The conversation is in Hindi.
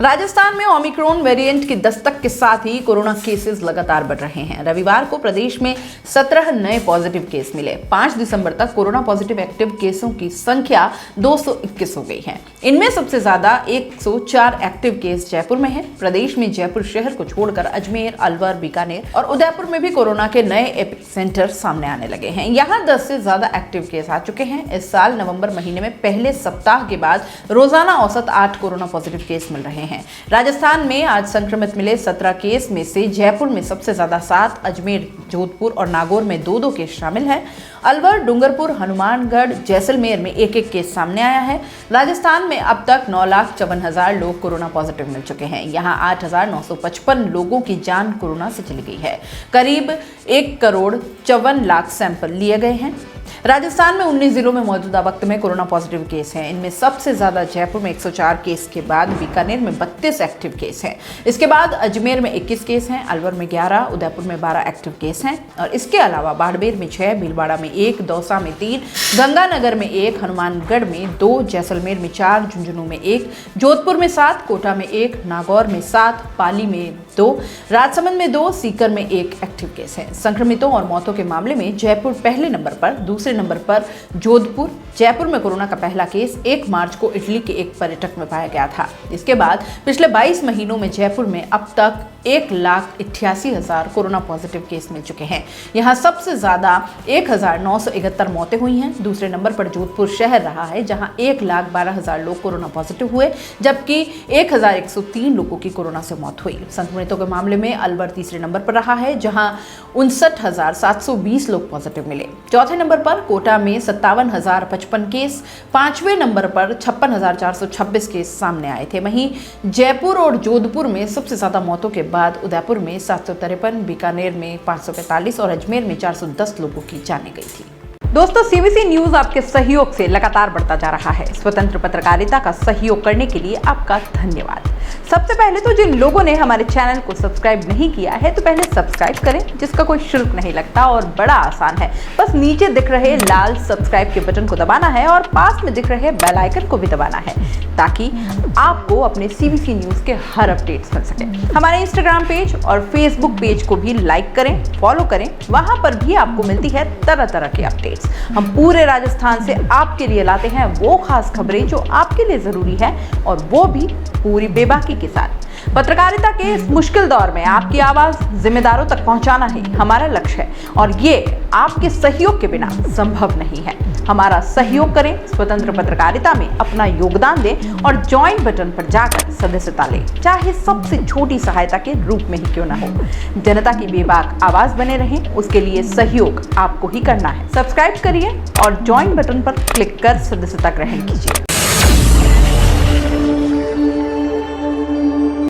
राजस्थान में ओमिक्रॉन वेरिएंट की दस्तक के साथ ही कोरोना केसेस लगातार बढ़ रहे हैं। रविवार को प्रदेश में 17 नए पॉजिटिव केस मिले। 5 दिसंबर तक कोरोना पॉजिटिव एक्टिव केसों की संख्या 221 हो गई है। इनमें सबसे ज्यादा 104 एक्टिव केस जयपुर में है। प्रदेश में जयपुर शहर को छोड़कर अजमेर, अलवर, बीकानेर और उदयपुर में भी कोरोना के नए एपिक सेंटर सामने आने लगे हैं। यहाँ 10 से ज्यादा एक्टिव केस आ चुके हैं। इस साल नवंबर महीने में पहले सप्ताह के बाद रोजाना औसत 8 कोरोना पॉजिटिव केस मिल रहे हैं। राजस्थान में आज संक्रमित मिले 17 केस में से जयपुर में सबसे ज्यादा 7, अजमेर, जोधपुर और नागौर में 2-2 केस शामिल हैं। अलवर, डूंगरपुर, हनुमानगढ़, जैसलमेर में 1-1 केस सामने आया है। राजस्थान में अब तक 9,54,000 लोग कोरोना पॉजिटिव मिल चुके हैं। यहाँ 8,955 लोगों की जान कोरोना से चली गई है। करीब 1,54,00,000 सैंपल लिए गए हैं। राजस्थान में 19 जिलों में मौजूदा वक्त में कोरोना पॉजिटिव केस हैं। इनमें सबसे ज्यादा जयपुर में 104 केस के बाद बीकानेर में 32 एक्टिव केस हैं। इसके बाद अजमेर में 21 केस हैं, अलवर में 11, उदयपुर में 12 एक्टिव केस हैं और इसके अलावा बाड़मेर में 6, भीलवाड़ा में 1, दौसा में 3, गंगानगर में 1, हनुमानगढ़ में 2, जैसलमेर में 4, झुंझुनू में 1, जोधपुर में 7, कोटा में 1, नागौर में 7, पाली में 2, राजसमंद में 2, सीकर में 1 एक्टिव केस है। संक्रमितों और मौतों के मामले में जयपुर पहले नंबर पर, दूसरे नंबर पर जोधपुर। जयपुर में कोरोना का पहला केस 1 मार्च को इटली के एक पर्यटक में पाया गया था। इसके बाद पिछले 22 महीनों में जयपुर में अब तक 1,88,000 कोरोना पॉजिटिव केस मिल चुके हैं। यहाँ सबसे ज्यादा 1,971 मौतें हुई हैं। दूसरे नंबर पर जोधपुर शहर रहा है, जहां 1,12,000 लोग कोरोना पॉजिटिव हुए, जबकि 1,103 लोगों की कोरोना से मौत हुई। संक्रमितों के मामले में अलवर तीसरे नंबर पर रहा है, जहां 59,720 लोग पॉजिटिव मिले। चौथे नंबर पर कोटा में 57,055 केस, 5वें नंबर पर 56,426 केस सामने आए थे। वहीं जयपुर और जोधपुर में सबसे ज्यादा मौतों के बाद उदयपुर में 753, बीकानेर में 545 और अजमेर में 410 लोगों की जाने गई थी। दोस्तों, सीबीसी न्यूज आपके सहयोग से लगातार बढ़ता जा रहा है। स्वतंत्र पत्रकारिता का सहयोग करने के लिए आपका धन्यवाद। सबसे पहले तो जिन लोगों ने हमारे चैनल को सब्सक्राइब नहीं किया है तो पहले सब्सक्राइब करें, जिसका कोई शुल्क नहीं लगता और बड़ा आसान है। बस नीचे दिख रहे लाल सब्सक्राइब के बटन को दबाना है और पास में दिख रहे बेल आइकन को भी दबाना है, ताकि आपको अपने सीबीसी न्यूज के हर अपडेट्स मिल सके। हमारे इंस्टाग्राम पेज और फेसबुक पेज को भी लाइक करें, फॉलो करें। वहां पर भी आपको मिलती है तरह तरह की अपडेट्स। हम पूरे राजस्थान से आपके लिए लाते हैं वो खास खबरें जो आपके लिए जरूरी है, और वो भी पूरी बेबाकी के साथ। पत्रकारिता के इस मुश्किल दौर में आपकी आवाज जिम्मेदारों तक पहुंचाना ही हमारा लक्ष्य है, और ये आपके सहयोग के बिना संभव नहीं है। हमारा सहयोग करें, स्वतंत्र पत्रकारिता में अपना योगदान दें और ज्वाइन बटन पर जाकर सदस्यता लें, चाहे सबसे छोटी सहायता के रूप में ही क्यों ना हो। जनता की बेबाक आवाज बने रहें, उसके लिए सहयोग आपको ही करना है। सब्सक्राइब करिए और ज्वाइन बटन पर क्लिक कर सदस्यता ग्रहण कीजिए।